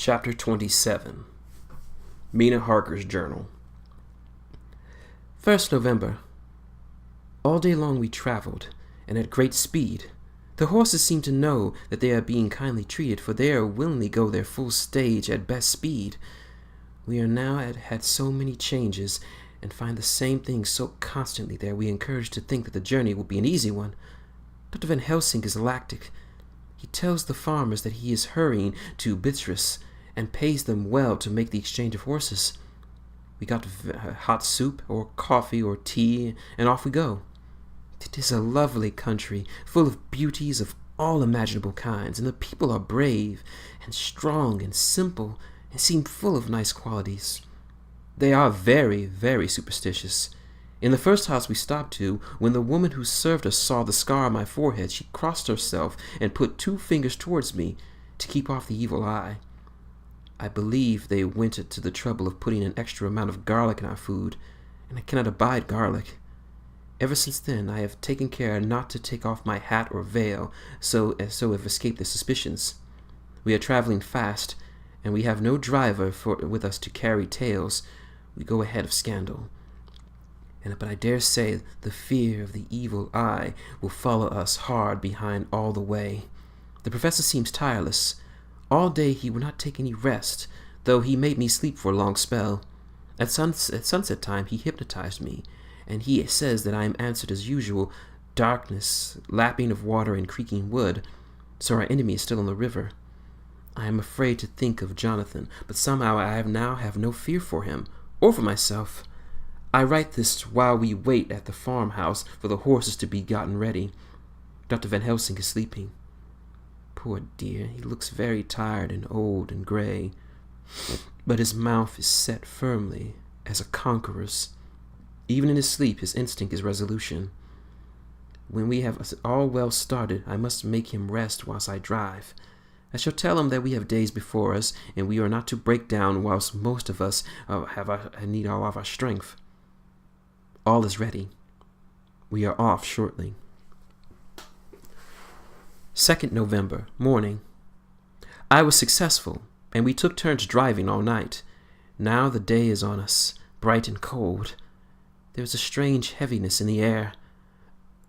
Chapter 27. Mina Harker's Journal. 1st November. All day long we traveled, and at great speed. The horses seem to know that they are being kindly treated, for they willingly go their full stage at best speed. We are now had so many changes, and find the same things so constantly that we are encouraged to think that the journey will be an easy one. Dr. Van Helsing is lactic. He tells the farmers that he is hurrying to Beatrice, and pays them well to make the exchange of horses. We got hot soup, or coffee, or tea, and off we go. It is a lovely country, full of beauties of all imaginable kinds, and the people are brave, and strong, and simple, and seem full of nice qualities. They are very, very superstitious. In the first house we stopped to, when the woman who served us saw the scar on my forehead, she crossed herself and put 2 fingers towards me to keep off the evil eye. I believe they went to the trouble of putting an extra amount of garlic in our food, and I cannot abide garlic. Ever since then I have taken care not to take off my hat or veil, so have escaped their suspicions. We are traveling fast, and we have no driver with us to carry tales. We go ahead of scandal. But I dare say the fear of the evil eye will follow us hard behind all the way. The professor seems tireless. All day he would not take any rest, though he made me sleep for a long spell. At sunset time he hypnotized me, and he says that I am answered as usual, darkness, lapping of water, and creaking wood, so our enemy is still on the river. I am afraid to think of Jonathan, but somehow I now have no fear for him, or for myself. I write this while we wait at the farmhouse for the horses to be gotten ready. Dr. Van Helsing is sleeping. Poor dear, he looks very tired and old and gray, but his mouth is set firmly as a conqueror's. Even in his sleep, his instinct is resolution. When we have all well started, I must make him rest whilst I drive. I shall tell him that we have days before us, and we are not to break down whilst most of us need all of our strength. All is ready. We are off shortly. 2nd November, morning. I was successful, and we took turns driving all night. Now the day is on us, bright and cold. There is a strange heaviness in the air.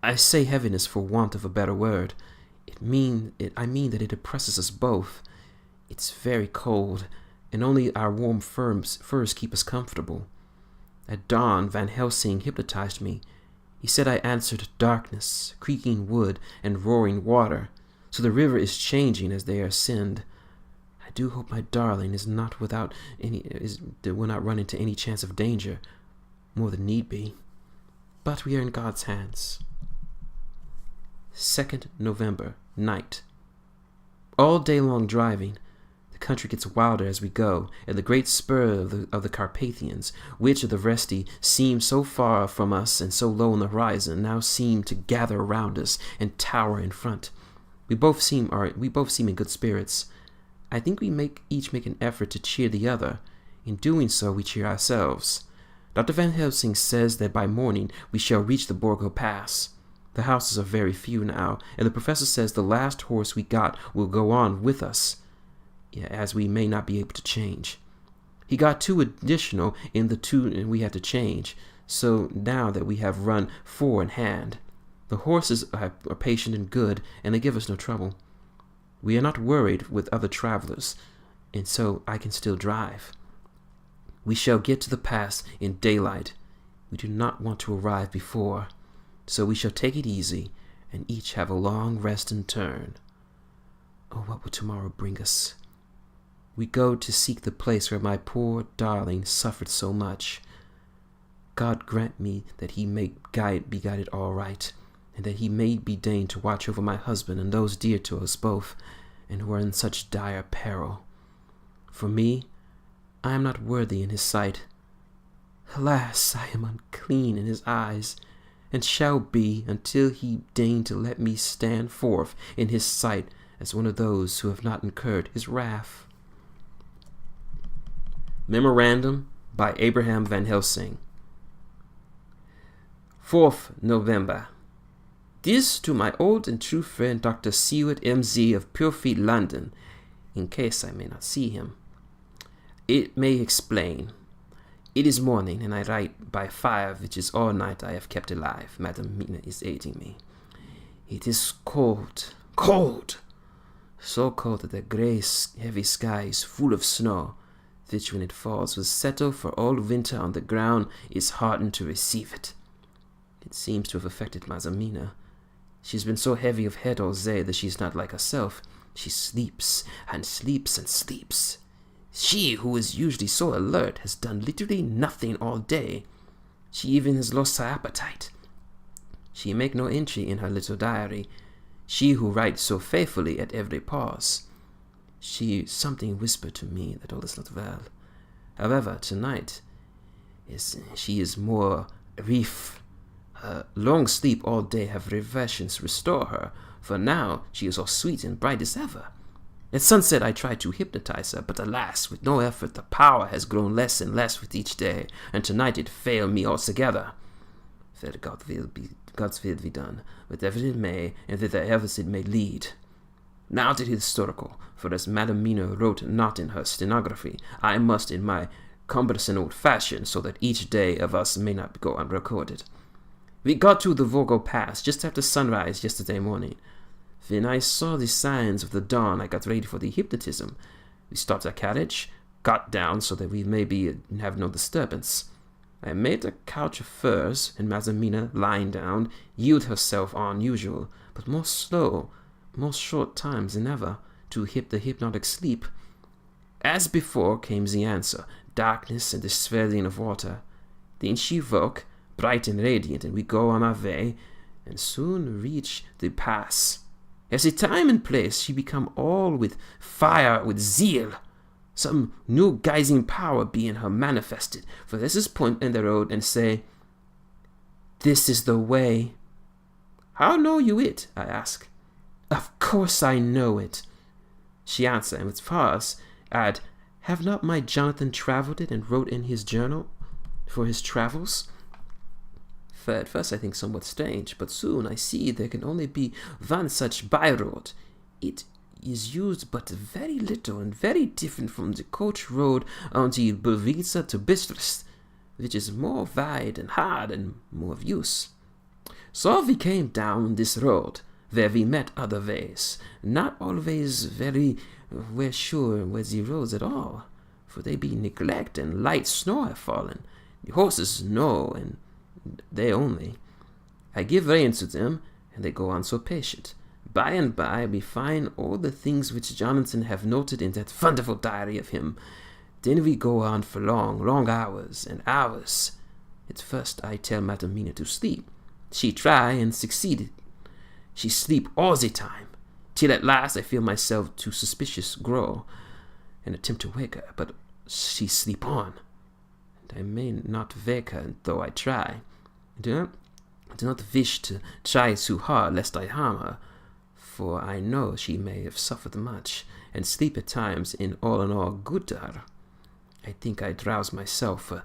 I say heaviness for want of a better word. I mean that it oppresses us both. It's very cold, and only our warm furs keep us comfortable. At dawn, Van Helsing hypnotized me. He said I answered darkness, creaking wood, and roaring water, so the river is changing as they ascend. I do hope my darling will not run into any chance of danger, more than need be. But we are in God's hands. 2nd November, night. All day long driving. The country gets wilder as we go, and the great spur of the Carpathians, which of the Vesti seemed so far from us and so low on the horizon, now seem to gather around us and tower in front. We both seem in good spirits. I think we each make an effort to cheer the other. In doing so, we cheer ourselves. Dr. Van Helsing says that by morning we shall reach the Borgo Pass. The houses are very few now, and the professor says the last horse we got will go on with us, as we may not be able to change. He got 2 additional in the 2 we had to change, so now that we have run 4 in hand. The horses are patient and good, and they give us no trouble. We are not worried with other travelers, and so I can still drive. We shall get to the pass in daylight. We do not want to arrive before, so we shall take it easy and each have a long rest in turn. Oh, what will tomorrow bring us? We go to seek the place where my poor darling suffered so much. God grant me that he may be guided all right, and that he may be deigned to watch over my husband and those dear to us both, and who are in such dire peril. For me, I am not worthy in his sight. Alas, I am unclean in his eyes, and shall be until he deign to let me stand forth in his sight as one of those who have not incurred his wrath. Memorandum by Abraham Van Helsing. 4th November. This to my old and true friend Dr. Seward, M.Z. of Purefleet, London, in case I may not see him. It may explain. It is morning, and I write by fire which is all night I have kept alive. Madam Mina is aiding me. It is cold, cold, so cold that the grey, heavy sky is full of snow, which when it falls will settle for all winter on the ground is hardened to receive it. It seems to have affected Madam Mina. She's been so heavy of head all day that she's not like herself. She sleeps and sleeps and sleeps. She, who is usually so alert, has done literally nothing all day. She even has lost her appetite. She make no entry in her little diary, she who writes so faithfully at every pause. She something whispered to me that all is not well. However, tonight, she is more reef. Her long sleep all day have refreshments restore her, for now she is all sweet and bright as ever. At sunset I tried to hypnotize her, but alas, with no effort the power has grown less and less with each day, and tonight it failed me altogether. That God's will be done, whatever it may, and whithersoever it may lead. Now to the historical, for as Madam Mina wrote not in her stenography, I must in my cumbersome old fashion, so that each day of us may not go unrecorded. We got to the Vogo Pass just after sunrise yesterday morning. When I saw the signs of the dawn, I got ready for the hypnotism. We stopped our carriage, got down so that we maybe have no disturbance. I made a couch of furs, and Madam Mina, lying down, yielded herself on usual, but more slow, more short times than ever, to the hypnotic sleep. As before came the answer, darkness and the swirling of water. Then she woke, bright and radiant, and we go on our way, and soon reach the pass. As the time and place she become all with fire, with zeal. Some new guiding power be in her manifested, for this is point in the road and say, "This is the way." "How know you it?" I ask. "Of course I know it." She answered, and with pause add, "Have not my Jonathan travelled it and wrote in his journal for his travels?" At first I think somewhat strange, but soon I see there can only be one such by-road. It is used but very little and very different from the coach road on the Bulvica to Bistris, which is more wide and hard and more of use. So we came down this road, where we met other ways, not always very we're sure where the roads at all, for they be neglect and light snow have fallen. The horses know, and they only. I give rein to them, and they go on so patient. By and by we find all the things which Jonathan have noted in that wonderful diary of him. Then we go on for long, long hours and hours. At first I tell Madam Mina to sleep. She try and succeeded. She sleep all the time, till at last I feel myself too suspicious grow, and attempt to wake her, but she sleep on, and I may not wake her though I try. I do not wish to try too hard lest I harm her, for I know she may have suffered much, and sleep at times in all good to her. I think I drowse myself, for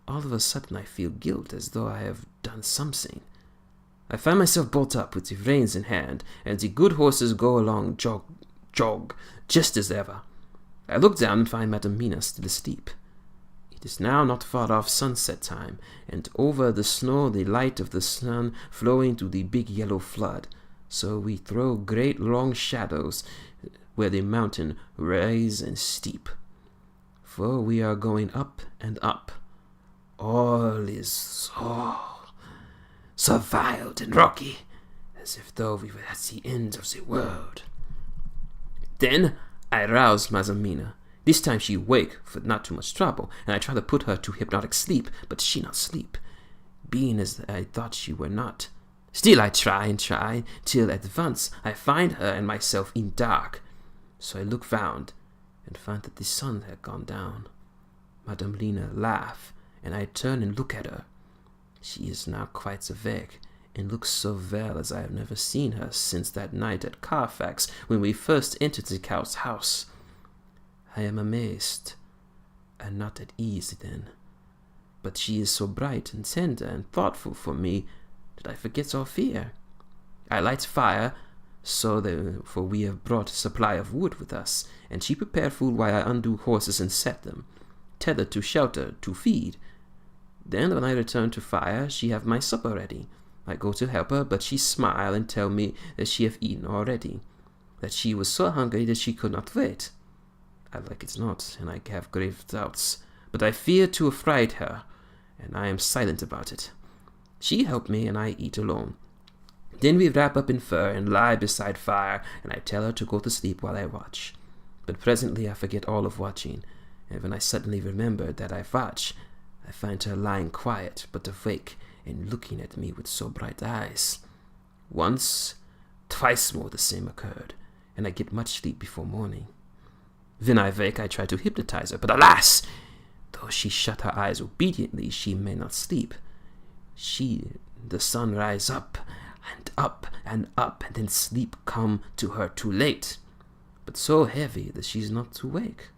all of a sudden I feel guilt as though I have done something. I find myself bolt up with the reins in hand, and the good horses go along jog, just as ever. I look down and find Madam Mina still asleep. It is now not far off sunset time, and over the snow the light of the sun flowing to the big yellow flood, so we throw great long shadows where the mountain rise and steep. For we are going up and up. All is so wild and rocky, as if though we were at the end of the world. Then I rouse Madam Mina. This time she wake for not too much trouble, and I try to put her to hypnotic sleep, but she not sleep, being as I thought she were not. Still I try and try, till at once I find her and myself in dark. So I look round, and find that the sun had gone down. Madam Mina laugh, and I turn and look at her. She is now quite awake, and looks so well as I have never seen her since that night at Carfax, when we first entered the Count's house. I am amazed, and not at ease then. But she is so bright and tender and thoughtful for me that I forget all fear. I light fire, for we have brought a supply of wood with us, and she prepare food while I undo horses and set them. tethered to shelter, to feed. Then when I return to fire, she have my supper ready. I go to help her, but she smile and tell me that she have eaten already, that she was so hungry that she could not wait. I like it not, and I have grave doubts, but I fear to affright her, and I am silent about it. She help me, and I eat alone. Then we wrap up in fur and lie beside fire, and I tell her to go to sleep while I watch. But presently I forget all of watching, and when I suddenly remember that I watch, I find her lying quiet but awake and looking at me with so bright eyes. Once, twice more the same occurred, and I get much sleep before morning. When I wake, I try to hypnotize her, but alas! Though she shut her eyes obediently, she may not sleep. The sun rise up, and up, and up, and then sleep come to her too late, but so heavy that she's not to wake.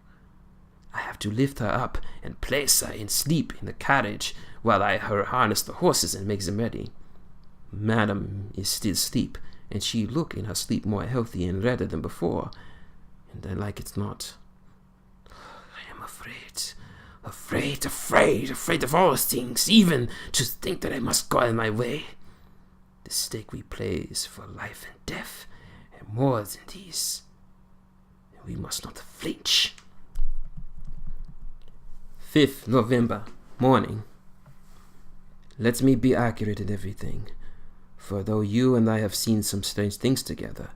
I have to lift her up and place her in sleep in the carriage while I harness the horses and make them ready. Madam is still asleep, and she look in her sleep more healthy and redder than before, and I like it not. I am afraid of all things, even to think that I must go on my way. The stake we play is for life and death, and more than these. We must not flinch. 5th November, morning. Let me be accurate in everything, for though you and I have seen some strange things together,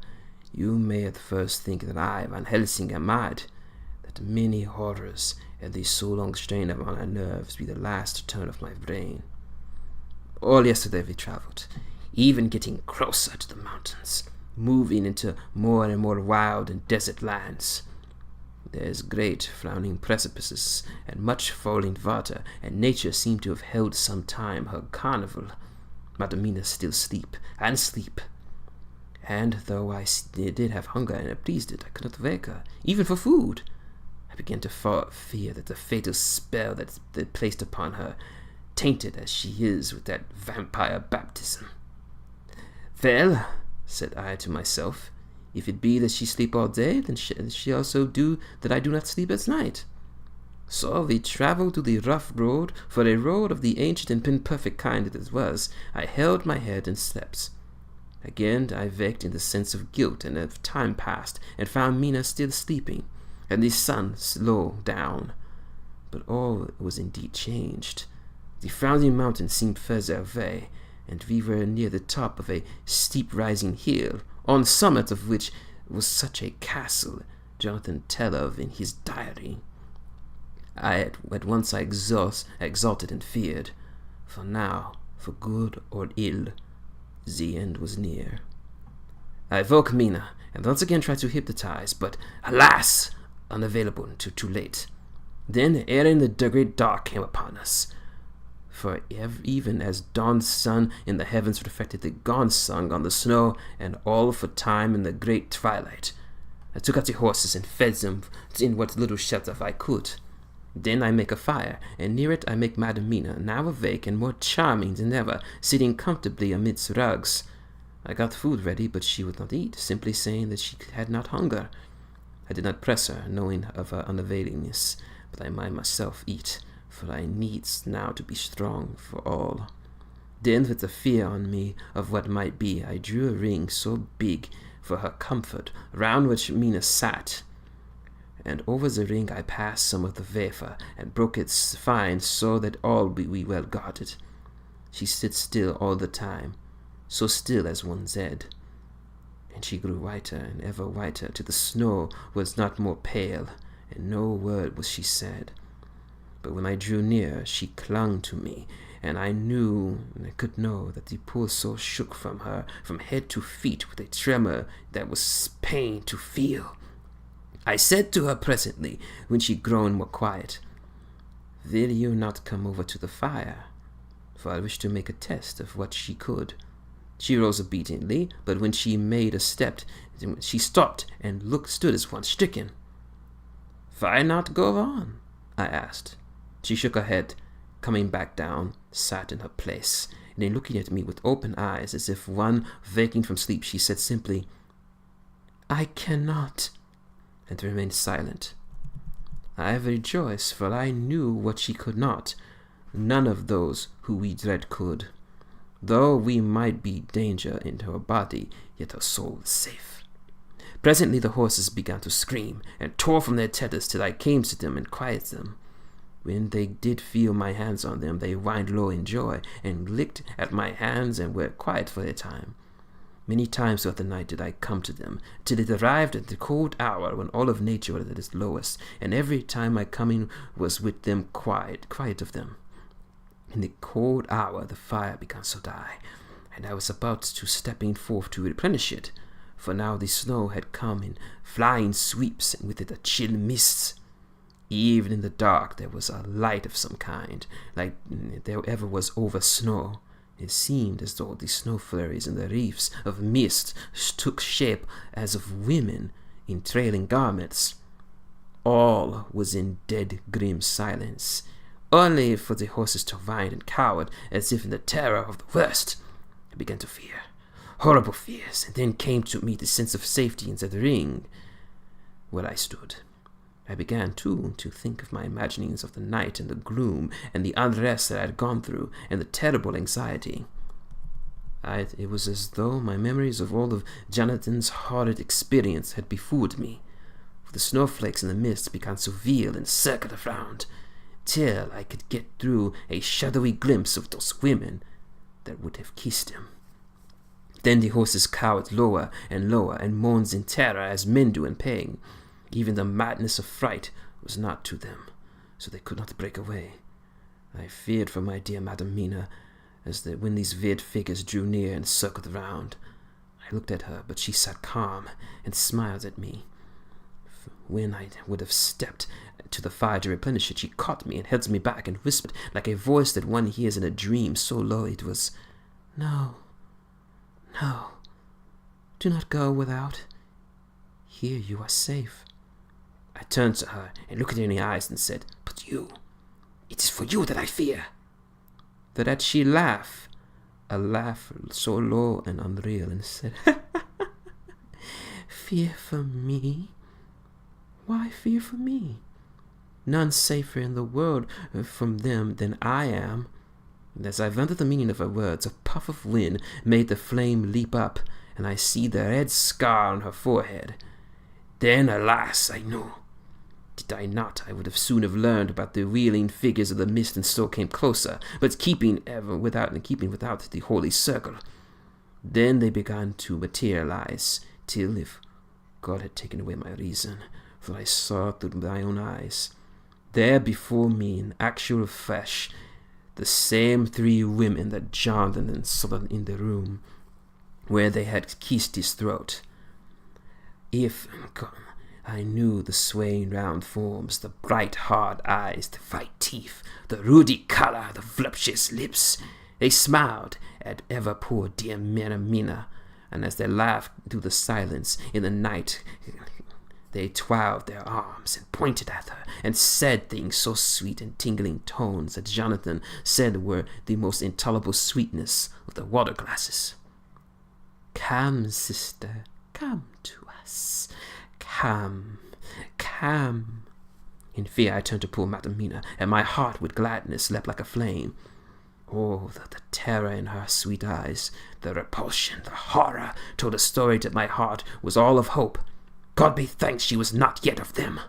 you may at first think that I, Van Helsing, am mad, that many horrors and the so long strain upon our nerves be the last turn of my brain. All yesterday we travelled, even getting closer to the mountains, moving into more and more wild and desert lands. There's great frowning precipices and much falling water, and nature seemed to have held some time her carnival. Madamina still sleep, and though I did have hunger and it pleased it, I could not wake her, even for food. I began to fear that the fatal spell that they placed upon her, tainted as she is with that vampire baptism. Well, said I to myself, if it be that she sleep all day, then she also do that I do not sleep at night. So we travelled to the rough road, for a road of the ancient and imperfect kind that it was. I held my head and slept. Again I waked in the sense of guilt, and of time passed, and found Mina still sleeping, and the sun slow down. But all was indeed changed. The frowning mountain seemed further away, and we were near the top of a steep rising hill, on the summit of which was such a castle Jonathan tell of in his diary. At once I exulted and feared, for now, for good or ill, the end was near. I woke Mina, and once again tried to hypnotize, but alas, unavailable until too late. Then ere in the great dark came upon us, for even as dawn's sun in the heavens reflected the gaunt sun on the snow, and all for time in the great twilight, I took out the horses and fed them in what little shelter I could. Then I make a fire, and near it I make Madam Mina, now awake and more charming than ever, sitting comfortably amidst rugs. I got food ready, but she would not eat, simply saying that she had not hunger. I did not press her, knowing of her unavailingness, but I might myself eat, for I needs now to be strong for all. Then, with the fear on me of what might be, I drew a ring so big for her comfort, round which Mina sat, and over the ring I passed some of the wafer, and broke it fine, so that all be well guarded. She stood still all the time, so still as one dead, and she grew whiter and ever whiter, till the snow was not more pale, and no word was she said. But when I drew near, she clung to me, and I could know that the poor soul shook from her, from head to feet, with a tremor that was pain to feel. I said to her presently, when she grown more quiet, "Will you not come over to the fire?" For I wished to make a test of what she could. She rose obediently, but when she made a step, she stopped and stood as one stricken. "Why not go on?" I asked. She shook her head, coming back down, sat in her place, and then looking at me with open eyes as if one waking from sleep, she said simply, "I cannot," and remained silent. I rejoiced, for I knew what she could not. None of those who we dread could. Though we might be danger in her body, yet her soul was safe. Presently the horses began to scream, and tore from their tethers till I came to them and quieted them. When they did feel my hands on them, they whined low in joy, and licked at my hands, and were quiet for a time. Many times throughout the night did I come to them, till it arrived at the cold hour when all of nature was at its lowest, and every time my coming was with them quiet of them. In the cold hour the fire began to die, and I was about to stepping forth to replenish it, for now the snow had come in flying sweeps, and with it a chill mist. Even in the dark there was a light of some kind, like there ever was over snow. It seemed as though the snow flurries and the reefs of mist took shape as of women in trailing garments. All was in dead grim silence, only for the horses to whine and cower as if in the terror of the worst. I began to fear, horrible fears, and then came to me the sense of safety in the ring where I stood. I began, too, to think of my imaginings of the night and the gloom and the unrest that I had gone through and the terrible anxiety. It was as though my memories of all of Jonathan's horrid experience had befooled me, for the snowflakes and the mist began to veil and circle around, till I could get through a shadowy glimpse of those women that would have kissed him. Then the horses cowered lower, and moaned in terror as men do in pain. Even the madness of fright was not to them, so they could not break away. I feared for my dear Madam Mina, when these weird figures drew near and circled round. I looked at her, but she sat calm and smiled at me. When I would have stepped to the fire to replenish it, she caught me and held me back and whispered, like a voice that one hears in a dream, so low it was, "No, no, do not go without. Here you are safe." I turned to her and looked her in the eyes and said, "But you, it is for you that I fear." For that she laughed, a laugh so low and unreal, and said, "Fear for me? Why fear for me? None safer in the world from them than I am." And as I wondered the meaning of her words, a puff of wind made the flame leap up, and I see the red scar on her forehead. Then, alas, I knew. Did I not, I would have soon have learned about the wheeling figures of the mist, and so came closer, but keeping without the holy circle. Then they began to materialize, till if God had taken away my reason, for I saw through my own eyes, there before me in actual flesh, the same three women that Jonathan and saw in the room where they had kissed his throat. If I knew the swaying round forms, the bright hard eyes, the white teeth, the ruddy color, the voluptuous lips. They smiled at ever poor dear Mina, and as they laughed through the silence in the night, they twirled their arms and pointed at her, and said things so sweet in tingling tones that Jonathan said were the most intolerable sweetness of the water glasses. "Come, sister, come to us. Come, come." In fear I turned to poor Madam Mina, and my heart with gladness leapt like a flame. Oh, the terror in her sweet eyes, the repulsion, the horror, told a story that my heart was all of hope. God be thanked she was not yet of them.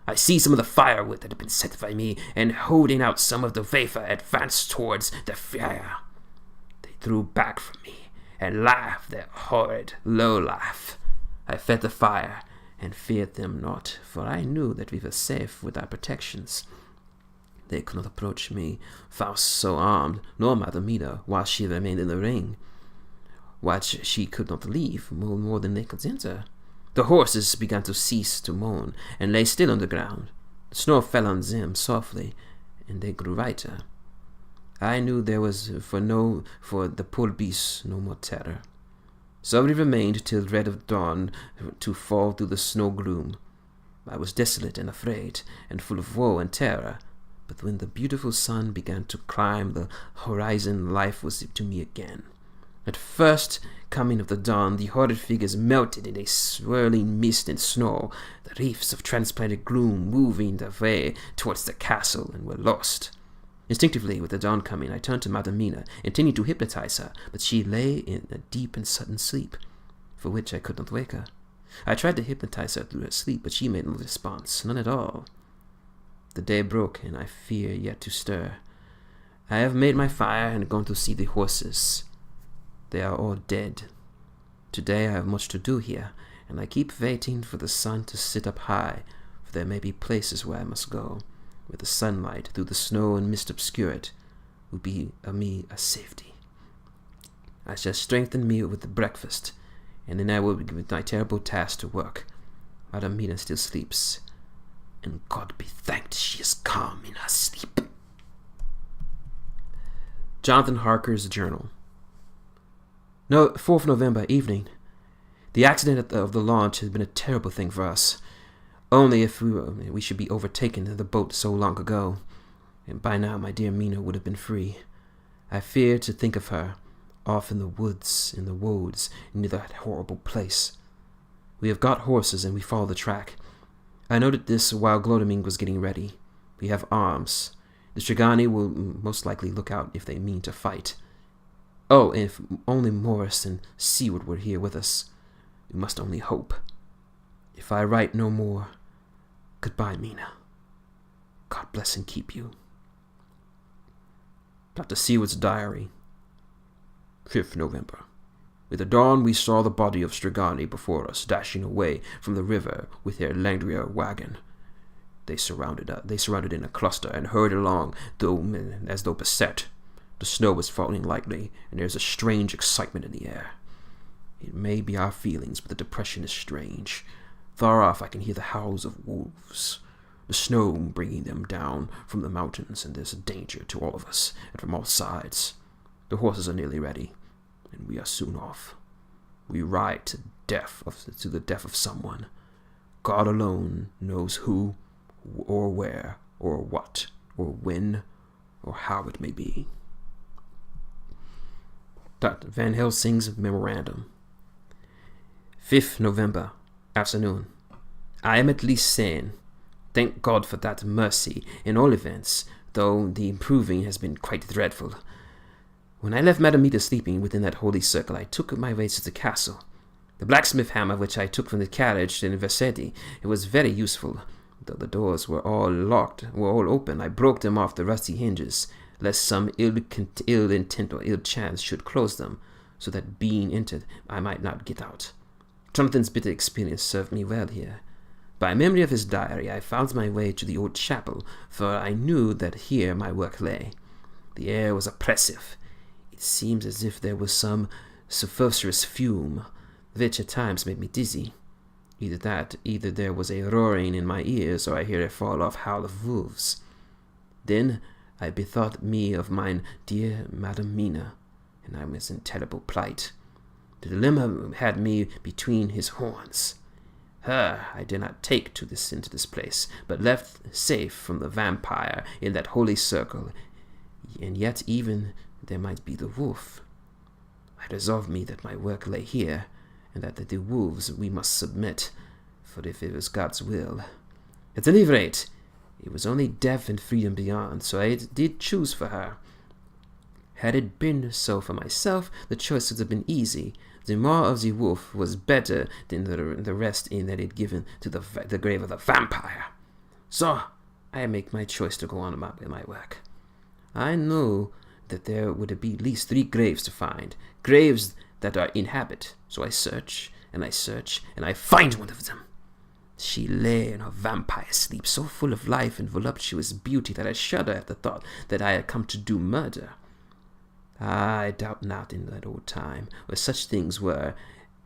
I seized some of the firewood that had been set by me, and holding out some of the wafer, advanced towards the fire. They drew back from me, and laughed their horrid, low laugh. I fed the fire, and feared them not, for I knew that we were safe with our protections. They could not approach me, Faust so armed, nor Madam Mina, while she remained in the ring, which she could not leave more than they could enter. The horses began to cease to moan, and lay still on the ground. The snow fell on them softly, and they grew lighter. I knew there was for the poor beasts no more terror. So we remained till red of dawn to fall through the snow gloom. I was desolate and afraid, and full of woe and terror, but when the beautiful sun began to climb the horizon, life was to me again. At first coming of the dawn, the horrid figures melted in a swirling mist and snow, the reefs of transplanted gloom moving their way towards the castle, and were lost. Instinctively, with the dawn coming, I turned to Madam Mina, intending to hypnotize her, but she lay in a deep and sudden sleep, for which I could not wake her. I tried to hypnotize her through her sleep, but she made no response, none at all. The day broke, and I fear yet to stir. I have made my fire and gone to see the horses. They are all dead. Today I have much to do here, and I keep waiting for the sun to sit up high, for there may be places where I must go, where the sunlight through the snow and mist obscure it will be me a safety. I shall strengthen me with the breakfast, and then I will begin with my terrible task to work. Madam Mina still sleeps, and God be thanked she is calm in her sleep. Jonathan Harker's Journal. 4th November evening. The accident of the launch has been a terrible thing for us. Only if we should be overtaken in the boat so long ago, and by now my dear Mina would have been free. I fear to think of her, off in the woods, near that horrible place. We have got horses, and we follow the track. I noted this while Glodamine was getting ready. We have arms. The Strigani will most likely look out if they mean to fight. Oh, and if only Morris and Seward were here with us. We must only hope. If I write no more, goodbye, Mina. God bless and keep you. Dr. Seward's Diary. 5th November. With the dawn we saw the body of Strigani before us, dashing away from the river with their Langria wagon. They surrounded in a cluster and hurried along, as though beset. The snow was falling lightly, and there is a strange excitement in the air. It may be our feelings, but the depression is strange. Far off I can hear the howls of wolves, the snow bringing them down from the mountains, and there's a danger to all of us, and from all sides. The horses are nearly ready, and we are soon off. We ride to the death of someone. God alone knows who, or where, or what, or when, or how it may be. Dr. Van Helsing's Memorandum. 5th November, afternoon. I am at least sane. Thank God for that mercy, in all events, though the improving has been quite dreadful. When I left Madam Mina sleeping within that holy circle, I took my way to the castle. The blacksmith hammer which I took from the carriage in Vercetti, it was very useful. Though the doors were all open, I broke them off the rusty hinges, lest some ill intent or ill chance should close them, so that being entered, I might not get out. Jonathan's bitter experience served me well here. By memory of his diary, I found my way to the old chapel, for I knew that here my work lay. The air was oppressive. It seemed as if there was some sulphurous fume, which at times made me dizzy. Either there was a roaring in my ears, or I hear a far-off howl of wolves. Then I bethought me of mine dear Madam Mina, and I was in terrible plight. The dilemma had me between his horns. Her I did not take into this place, but left safe from the vampire in that holy circle, and yet even there might be the wolf. I resolved me that my work lay here, and that the wolves we must submit, for if it was God's will. At any rate, it was only death and freedom beyond, so I did choose for her. Had it been so for myself, the choice would have been easy. The maw of the wolf was better than the rest in that it given to the grave of the vampire. So I make my choice to go on with my work. I knew that there would be at least 3 graves to find, graves that are inhabit. So I search, and I find one of them. She lay in her vampire sleep, so full of life and voluptuous beauty that I shudder at the thought that I had come to do murder. I doubt not in that old time, where such things were,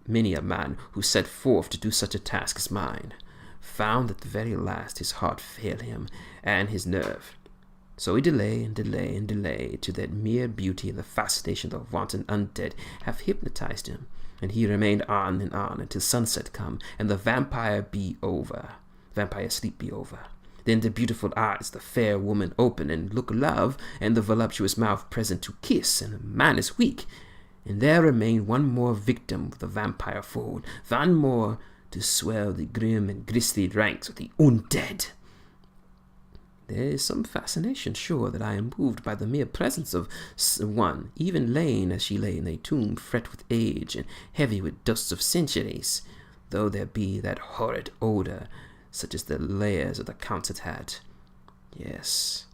many a man who set forth to do such a task as mine, found at the very last his heart fail him, and his nerve. So he delay, till that mere beauty and the fascination of the wanton undead have hypnotized him, and he remained on and on until sunset come, and the vampire sleep be over. Then the beautiful eyes, the fair woman open and look love, and the voluptuous mouth present to kiss, and the man is weak, and there remained one more victim of the vampire fold, one more to swell the grim and grisly ranks of the undead. There is some fascination, sure, that I am moved by the mere presence of one, even laying as she lay in a tomb fret with age and heavy with dust of centuries, though there be that horrid odour, such as the layers of the counts had had. Yes,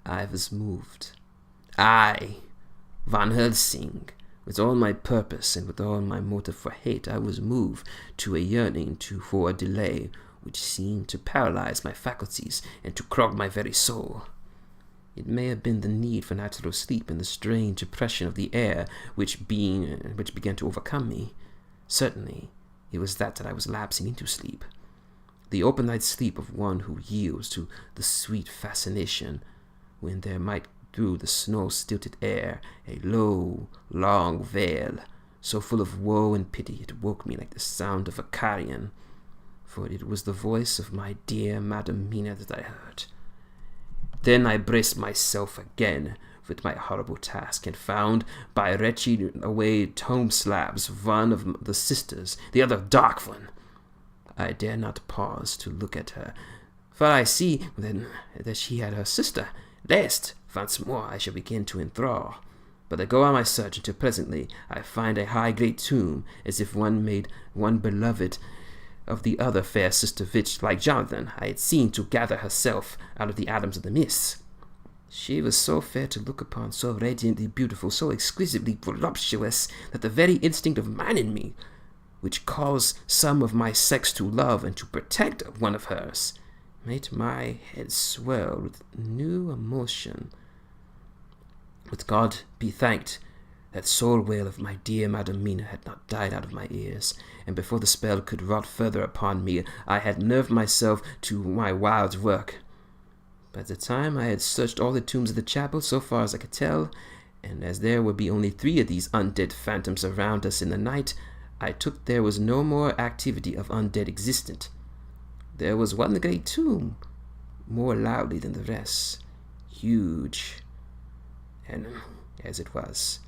I was moved. I, Van Helsing, with all my purpose and with all my motive for hate, I was moved to a yearning for a delay which seemed to paralyze my faculties and to clog my very soul. It may have been the need for natural sleep and the strange oppression of the air which began to overcome me. Certainly, it was that I was lapsing into sleep. The open-eyed sleep of one who yields to the sweet fascination, when there might through the snow-stilted air a low, long wail, so full of woe and pity it woke me like the sound of a carrion, for it was the voice of my dear Madam Mina that I heard. Then I braced myself again with my horrible task, and found, by retching away tomb slabs, one of the sisters, the other dark one. I dare not pause to look at her, for I see then that she had her sister, lest once more I shall begin to enthrall. But I go on my search until presently I find a high great tomb, as if one made one beloved of the other fair sister which, like Jonathan, I had seen to gather herself out of the atoms of the mist. She was so fair to look upon, so radiantly beautiful, so exquisitely voluptuous, that the very instinct of man in me, which caused some of my sex to love and to protect one of hers, made my head swell with new emotion. With God be thanked, that soul wail of my dear Madam Mina had not died out of my ears, and before the spell could rot further upon me, I had nerved myself to my wild work. By the time I had searched all the tombs of the chapel, so far as I could tell, and as there would be only 3 of these undead phantoms around us in the night, I took there was no more activity of undead existent. There was one great tomb, more loudly than the rest, huge, and as it was,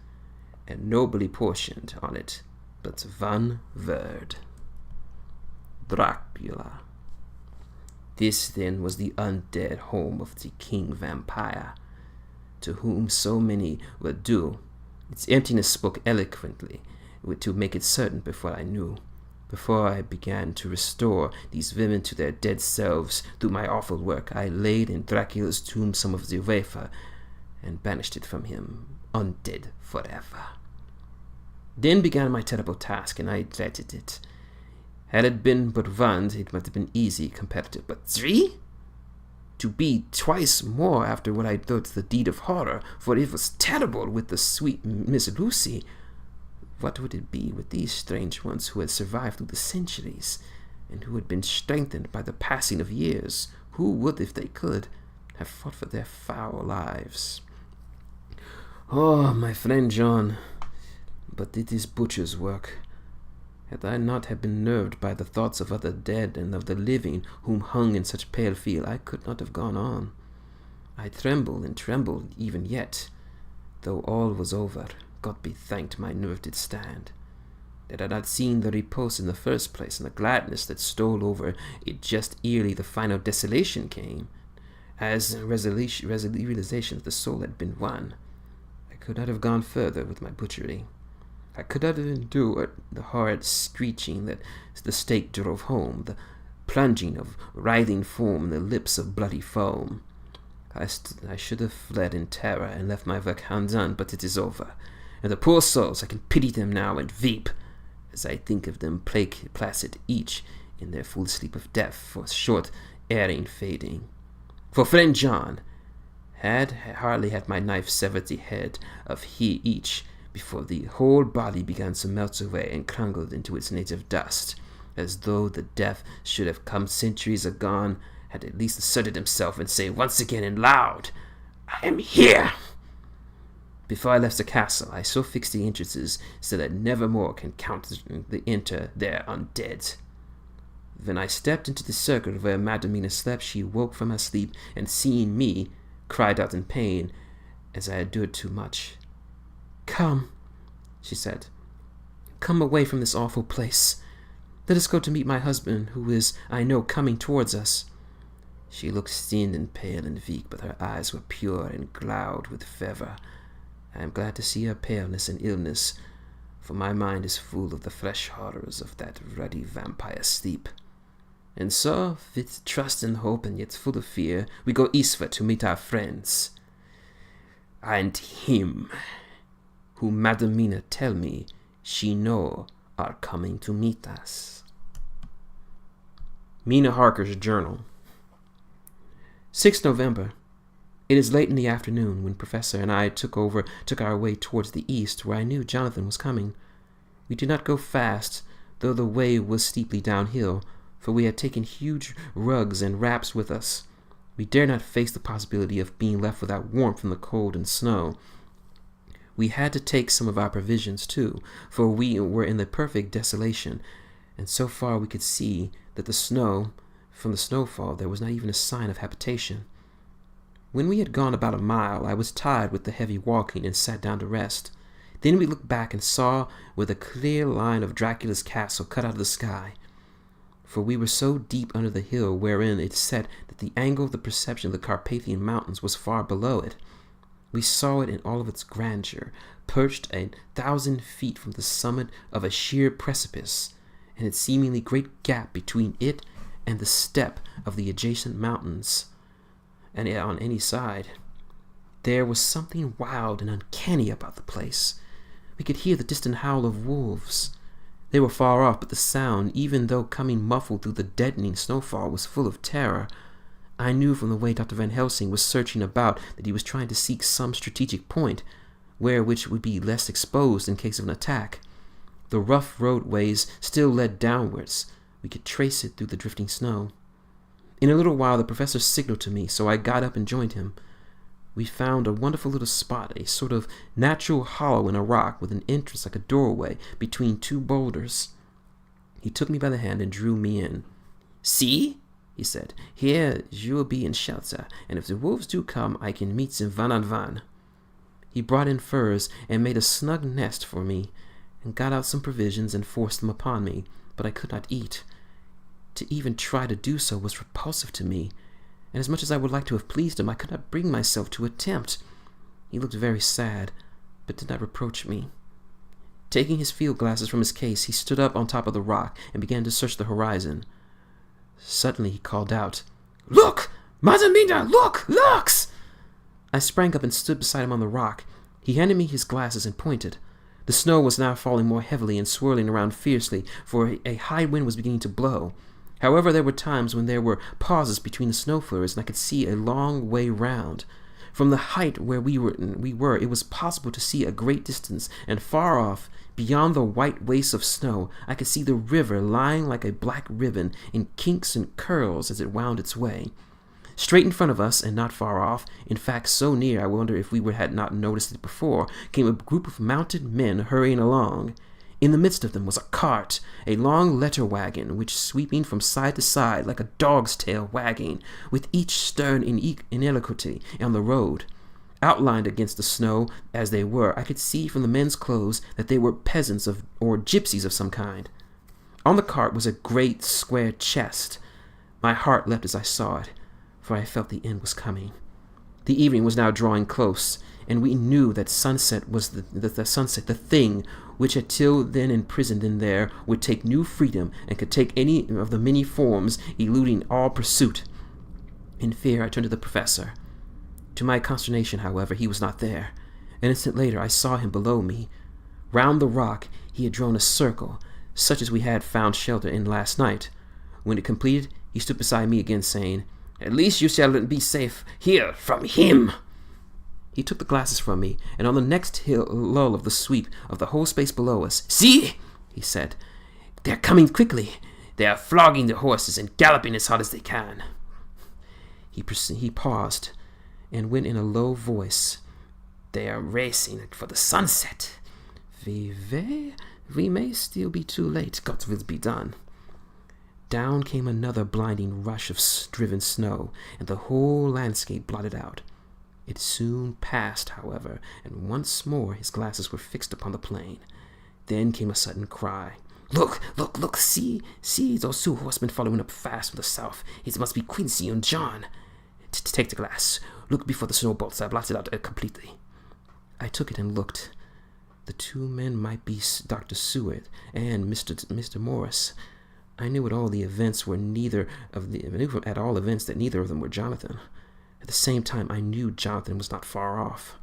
and nobly portioned on it, but one word: Dracula. This then was the undead home of the king vampire, to whom so many were due. Its emptiness spoke eloquently to make it certain before I knew. Before I began to restore these women to their dead selves through my awful work, I laid in Dracula's tomb some of the wafer, and banished it from him, undead forever. Then began my terrible task, and I dreaded it. Had it been but one, it might have been easy comparative, but 3? To be twice more after what I thought the deed of horror, for it was terrible with the sweet Miss Lucy. What would it be with these strange ones who had survived through the centuries, and who had been strengthened by the passing of years, who would, if they could, have fought for their foul lives? Oh, my friend John, but it is butcher's work. Had I not have been nerved by the thoughts of other dead and of the living whom hung in such pale fear, I could not have gone on. I tremble and trembled even yet, though all was over. God be thanked, my nerve did stand. That I had not seen the repose in the first place, and the gladness that stole over it just ere the final desolation came, as realization that the soul had been won. I could not have gone further with my butchery. I could not have endured the horrid screeching that the stake drove home, the plunging of writhing foam in the lips of bloody foam. I should have fled in terror and left my work undone, but it is over. And the poor souls, I can pity them now and weep, as I think of them placid each in their full sleep of death, for short erring fading. For friend John hardly had my knife severed the head of each, before the whole body began to melt away and crumbled into its native dust, as though the death should have come centuries agone, had at least asserted himself and say once again and loud, "I am here!" Before I left the castle, I so fixed the entrances so that never more can enter there undead. When I stepped into the circle where Madam slept, she woke from her sleep, and seeing me, cried out in pain, as I endured too much, "Come, she said. "Come away from this awful place. Let us go to meet my husband, who is, I know, coming towards us." She looked thin and pale and weak, but her eyes were pure and glowed with fervor. I am glad to see her paleness and illness, for my mind is full of the fresh horrors of that ruddy vampire sleep. And so, with trust and hope, and yet full of fear, we go eastward to meet our friends. And him, who Madam Mina tell me she know are coming to meet us. Mina Harker's journal. 6th November. It is late in the afternoon when Professor and I took our way towards the east, where I knew Jonathan was coming. We did not go fast, though the way was steeply downhill, for we had taken huge rugs and wraps with us. We dared not face the possibility of being left without warmth from the cold and snow. We had to take some of our provisions, too, for we were in the perfect desolation, and so far we could see that from the snowfall, there was not even a sign of habitation. When we had gone about a mile, I was tired with the heavy walking and sat down to rest. Then we looked back and saw with a clear line of Dracula's castle cut out of the sky, for we were so deep under the hill wherein it set that the angle of the perception of the Carpathian Mountains was far below it. We saw it in all of its grandeur, perched 1,000 feet from the summit of a sheer precipice, and its seemingly great gap between it and the steppe of the adjacent mountains. And on any side, there was something wild and uncanny about the place. We could hear the distant howl of wolves. They were far off, but the sound, even though coming muffled through the deadening snowfall, was full of terror. I knew from the way Dr. Van Helsing was searching about that he was trying to seek some strategic point, which would be less exposed in case of an attack. The rough roadways still led downwards. We could trace it through the drifting snow. In a little while the professor signaled to me, so I got up and joined him. We found a wonderful little spot, a sort of natural hollow in a rock with an entrance like a doorway between two boulders. He took me by the hand and drew me in. "See," he said, "here you will be in shelter, and if the wolves do come, I can meet them one on one." He brought in furs and made a snug nest for me, and got out some provisions and forced them upon me, but I could not eat. To even try to do so was repulsive to me, and as much as I would like to have pleased him, I could not bring myself to attempt. He looked very sad, but did not reproach me. Taking his field glasses from his case, he stood up on top of the rock and began to search the horizon. Suddenly he called out, "Look! Madam Mina, look! Looks!" I sprang up and stood beside him on the rock. He handed me his glasses and pointed. The snow was now falling more heavily and swirling around fiercely, for a high wind was beginning to blow. However, there were times when there were pauses between the snow flurries, and I could see a long way round. From the height where we were, it was possible to see a great distance, and far off, beyond the white waste of snow, I could see the river lying like a black ribbon in kinks and curls as it wound its way. Straight in front of us, and not far off, in fact so near I wonder if we had not noticed it before, came a group of mounted men hurrying along. In the midst of them was a cart, a long letter wagon, which sweeping from side to side like a dog's tail wagging, with each stern inequality on the road. Outlined against the snow as they were, I could see from the men's clothes that they were peasants or gypsies of some kind. On the cart was a great square chest. My heart leapt as I saw it, for I felt the end was coming. The evening was now drawing close, and we knew that sunset was the thing which had till then imprisoned in there would take new freedom and could take any of the many forms, eluding all pursuit. In fear, I turned to the professor. To my consternation, however, he was not there. An instant later, I saw him below me. Round the rock, he had drawn a circle, such as we had found shelter in last night. When it completed, he stood beside me again, saying, "At least you shall be safe here from him." He took the glasses from me, and on the next lull of the sweep of the whole space below us, "See," he said, "they're coming quickly. They are flogging the horses and galloping as hard as they can." He paused and went in a low voice, "They are racing for the sunset. We may still be too late. God will be done." Down came another blinding rush of driven snow, and the whole landscape blotted out. It soon passed, however, and once more his glasses were fixed upon the plain. Then came a sudden cry. "Look, look, look, see, those two horsemen following up fast from the south. It must be Quincy and John. Take the glass. Look before the snowballs have blotted out completely." I took it and looked. The two men might be Dr. Seward and Mr. Morris. I knew at all events that neither of them were Jonathan. At the same time, I knew Jonathan was not far off.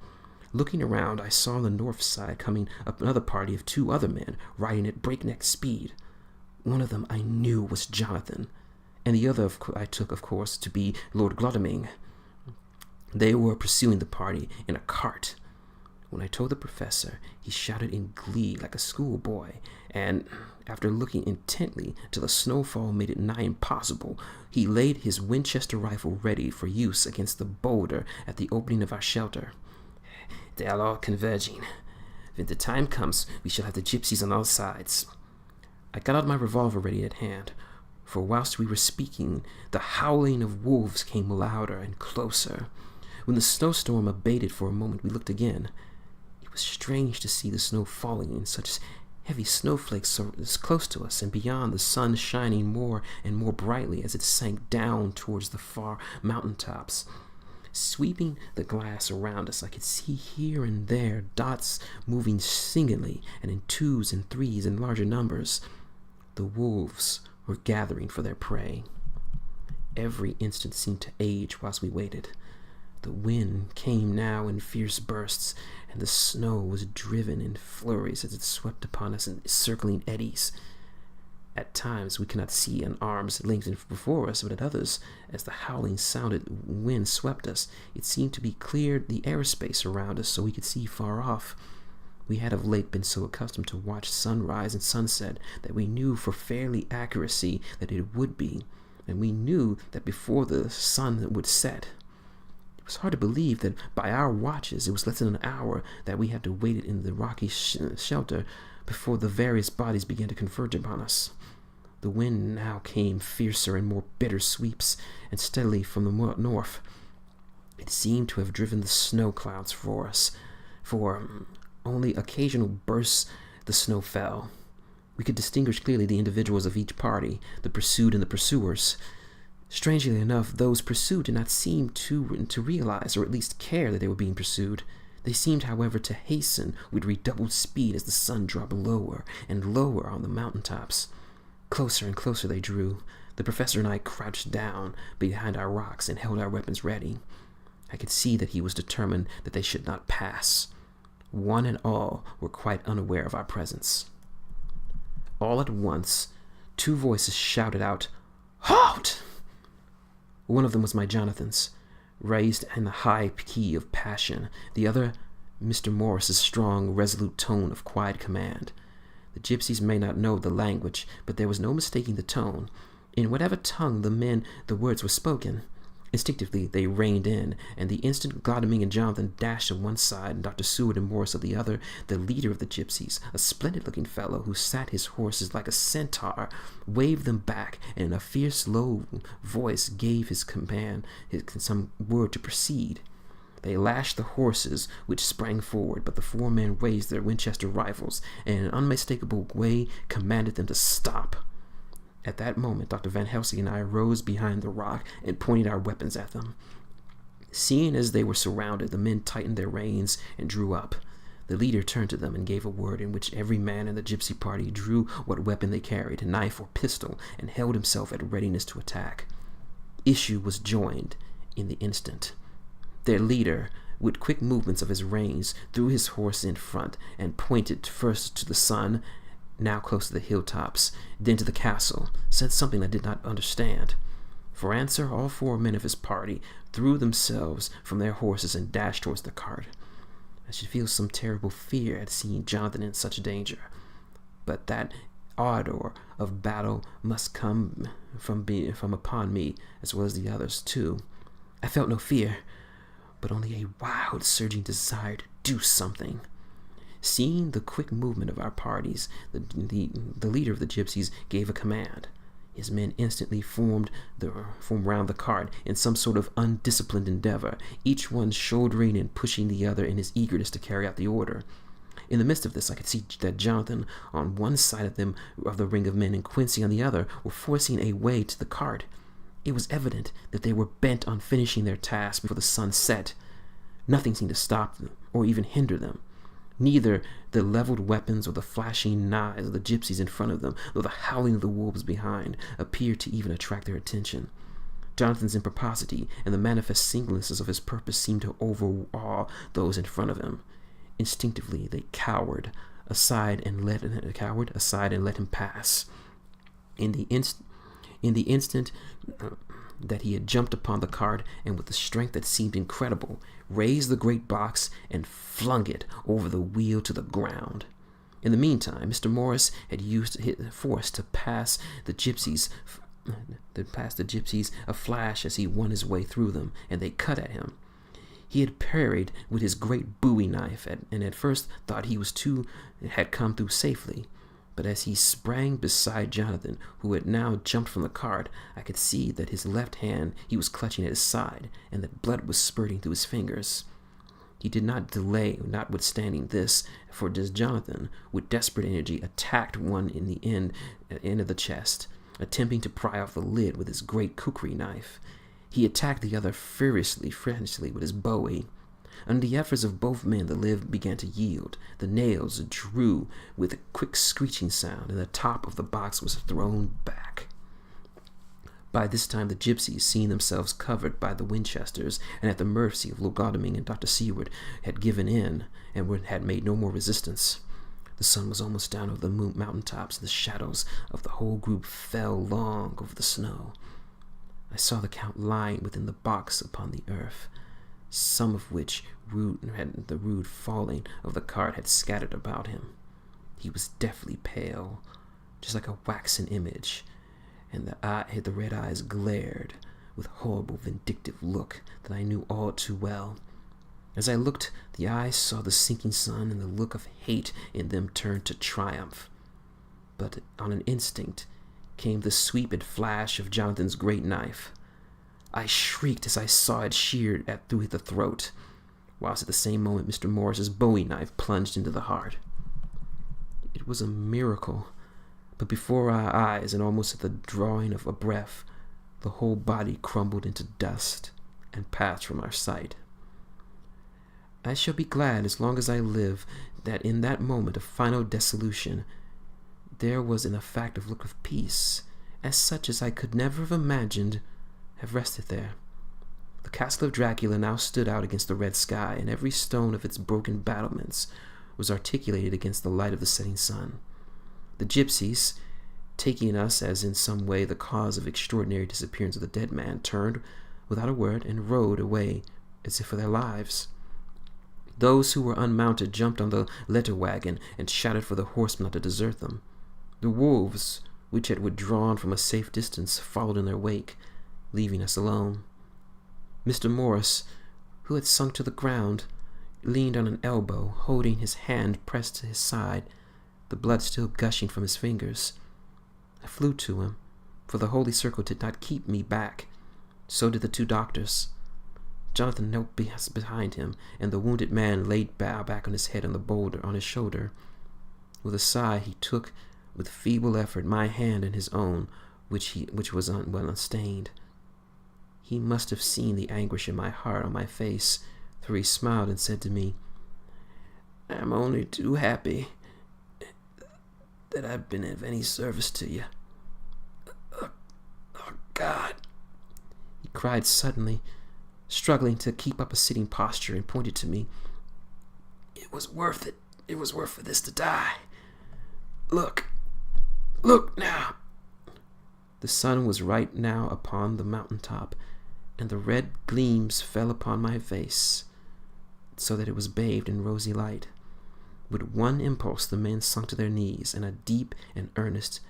Looking around, I saw on the north side coming up another party of 2 other men riding at breakneck speed. One of them I knew was Jonathan, and the other I took, of course, to be Lord Godalming. They were pursuing the party in a cart. When I told the professor, he shouted in glee like a schoolboy, and after looking intently till the snowfall made it nigh impossible, he laid his Winchester rifle ready for use against the boulder at the opening of our shelter. "They are all converging. When the time comes, we shall have the gypsies on all sides." I got out my revolver ready at hand, for whilst we were speaking, the howling of wolves came louder and closer. When the snowstorm abated for a moment, we looked again. It was strange to see the snow falling in such heavy snowflakes so close to us, and beyond, the sun shining more and more brightly as it sank down towards the far mountain tops. Sweeping the glass around us, I could see here and there dots moving singly and in 2s and 3s and larger numbers. The wolves were gathering for their prey. Every instant seemed to age whilst we waited. The wind came now in fierce bursts, and the snow was driven in flurries as it swept upon us in circling eddies. At times we could not see an arm's length before us, but at others, as the howling sounded wind swept us, it seemed to be cleared the airspace around us so we could see far off. We had of late been so accustomed to watch sunrise and sunset that we knew for fairly accuracy that it would be, and we knew that before the sun would set. It was hard to believe that by our watches it was less than an hour that we had to wait in the rocky shelter before the various bodies began to converge upon us. The wind now came fiercer and more bitter sweeps, and steadily from the north. It seemed to have driven the snow clouds for us, for only occasional bursts the snow fell. We could distinguish clearly the individuals of each party, the pursued and the pursuers. Strangely enough, those pursued did not seem to realize, or at least care, that they were being pursued. They seemed, however, to hasten with redoubled speed as the sun dropped lower and lower on the mountain tops. Closer and closer they drew. The professor and I crouched down behind our rocks and held our weapons ready. I could see that he was determined that they should not pass. One and all were quite unaware of our presence. All at once, 2 voices shouted out, "Halt!" One of them was my Jonathan's, raised in the high key of passion, the other Mr. Morris's strong, resolute tone of quiet command. The gypsies may not know the language, but there was no mistaking the tone. In whatever tongue the words were spoken, instinctively they reined in, and the instant Godalming and Jonathan dashed to one side and Dr. Seward and Morris of the other, the leader of the gypsies, a splendid-looking fellow who sat his horses like a centaur, waved them back, and in a fierce, low voice gave his command some word to proceed. They lashed the horses, which sprang forward, but the 4 men raised their Winchester rifles, and in an unmistakable way commanded them to stop. At that moment, Dr. Van Helsing and I rose behind the rock and pointed our weapons at them. Seeing as they were surrounded, the men tightened their reins and drew up. The leader turned to them and gave a word in which every man in the gypsy party drew what weapon they carried, knife or pistol, and held himself at readiness to attack. Issue was joined in the instant. Their leader, with quick movements of his reins, threw his horse in front and pointed first to the sun, now close to the hilltops, then to the castle, said something I did not understand. For answer, all 4 men of his party threw themselves from their horses and dashed towards the cart. I should feel some terrible fear at seeing Jonathan in such danger, but that ardor of battle must come from upon me, as well as the others too. I felt no fear, but only a wild, surging desire to do something. Seeing the quick movement of our parties, the leader of the gypsies gave a command. His men instantly formed round the cart in some sort of undisciplined endeavor, each one shouldering and pushing the other in his eagerness to carry out the order. In the midst of this, I could see that Jonathan on one side of them, of the ring of men, and Quincy on the other, were forcing a way to the cart. It was evident that they were bent on finishing their task before the sun set. Nothing seemed to stop them or even hinder them. Neither the leveled weapons or the flashing knives of the gypsies in front of them, nor the howling of the wolves behind, appeared to even attract their attention. Jonathan's impetuosity and the manifest singleness of his purpose seemed to overawe those in front of him. Instinctively, they cowered aside and let him pass. In the instant that he had jumped upon the cart, and with a strength that seemed incredible, raised the great box and flung it over the wheel to the ground. In the meantime, Mr. Morris had used his force to pass the gypsies a flash as he won his way through them, and they cut at him. He had parried with his great bowie knife, and at first thought he had come through safely. But as he sprang beside Jonathan, who had now jumped from the cart, I could see that his left hand he was clutching at his side, and that blood was spurting through his fingers. He did not delay, notwithstanding this, for Jonathan, with desperate energy, attacked one in the end of the chest, attempting to pry off the lid with his great kukri knife. He attacked the other furiously with his bowie. Under the efforts of both men, the lid began to yield. The nails drew with a quick screeching sound, and the top of the box was thrown back. By this time, the gypsies, seeing themselves covered by the Winchesters and at the mercy of Lord Godalming and Dr. Seward, had given in and had made no more resistance. The sun was almost down over the mountain tops, and the shadows of the whole group fell long over the snow. I saw the Count lying within the box upon the earth, some of which the rude falling of the cart had scattered about him. He was deathly pale, just like a waxen image, and the red eyes glared with horrible vindictive look that I knew all too well. As I looked, the eyes saw the sinking sun, and the look of hate in them turned to triumph. But on an instinct came the sweep and flash of Jonathan's great knife. I shrieked as I saw it sheared through the throat, whilst at the same moment Mr. Morris's bowie knife plunged into the heart. It was a miracle, but before our eyes, and almost at the drawing of a breath, the whole body crumbled into dust and passed from our sight. I shall be glad, as long as I live, that in that moment of final dissolution there was in the fact a look of peace, as such as I could never have imagined have rested there. The castle of Dracula now stood out against the red sky, and every stone of its broken battlements was articulated against the light of the setting sun. The gypsies, taking us as in some way the cause of extraordinary disappearance of the dead man, turned without a word and rode away as if for their lives. Those who were unmounted jumped on the letter wagon and shouted for the horsemen not to desert them. The wolves, which had withdrawn from a safe distance, followed in their wake, leaving us alone. Mr. Morris, who had sunk to the ground, leaned on an elbow, holding his hand pressed to his side, the blood still gushing from his fingers. I flew to him, for the holy circle did not keep me back. So did the two doctors. Jonathan knelt behind him, and the wounded man laid back on his head on the boulder on his shoulder. With a sigh, he took, with feeble effort, my hand in his own, which was unstained. He must have seen the anguish in my heart on my face, for he smiled and said to me, "I'm only too happy that I've been of any service to you. Oh, God!" He cried suddenly, struggling to keep up a sitting posture, and pointed to me. "It was worth it. It was worth for this to die. Look now." The sun was right now upon the mountain top, and the red gleams fell upon my face, so that it was bathed in rosy light. With one impulse the men sunk to their knees, and a deep and earnest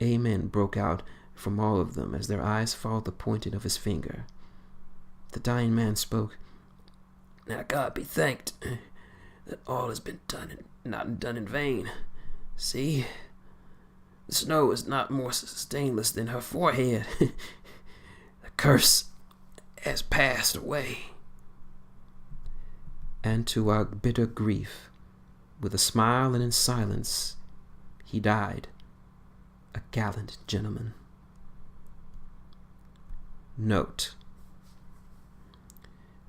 amen broke out from all of them as their eyes followed the pointing of his finger. The dying man spoke. "Now God be thanked that all has been done and not done in vain. See, The snow is not more stainless than her forehead. The curse has passed away. And to our bitter grief, with a smile and in silence, he died, a gallant gentleman. Note: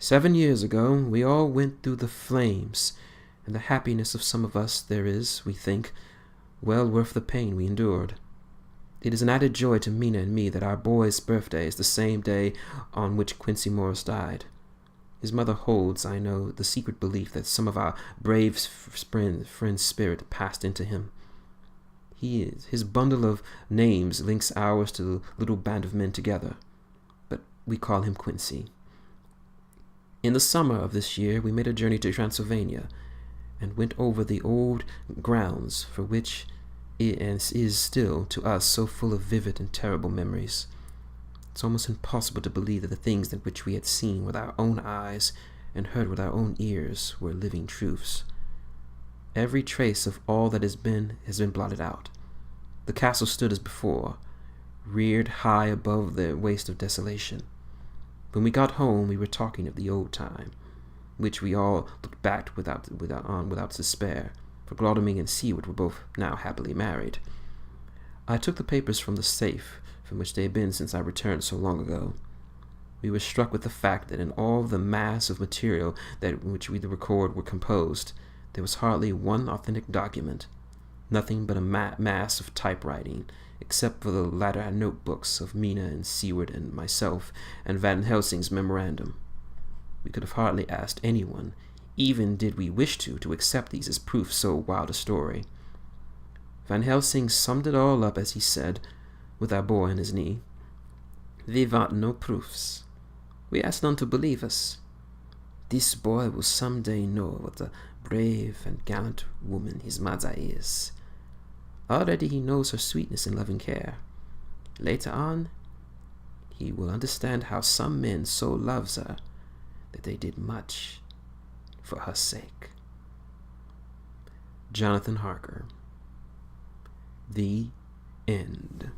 7 years ago, we all went through the flames, and the happiness of some of us there is, we think, well worth the pain we endured. It is an added joy to Mina and me that our boy's birthday is the same day on which Quincy Morris died. His mother holds, I know, the secret belief that some of our brave friend's spirit passed into him. His bundle of names links ours to the little band of men together, but we call him Quincy. In the summer of this year, we made a journey to Transylvania, and went over the old grounds for which it is still to us so full of vivid and terrible memories. It's almost impossible to believe that the things that which we had seen with our own eyes and heard with our own ears were living truths. Every trace of all that has been blotted out. The castle stood as before, reared high above the waste of desolation. When we got home, we were talking of the old time, which we all looked back without despair, for Glaudeming and Seward were both now happily married. I took the papers from the safe from which they had been since I returned so long ago. We were struck with the fact that in all the mass of material that which we record were composed, there was hardly one authentic document, nothing but a mass of typewriting, except for the latter notebooks of Mina and Seward and myself, and Van Helsing's memorandum. We could have hardly asked anyone, even did we wish to accept these as proof so wild a story. Van Helsing summed it all up as he said, with our boy on his knee, "We want no proofs. We ask none to believe us. This boy will some day know what a brave and gallant woman his mother is. Already he knows her sweetness and loving care. Later on, he will understand how some men so loves her that they did much for her sake." Jonathan Harker. The End.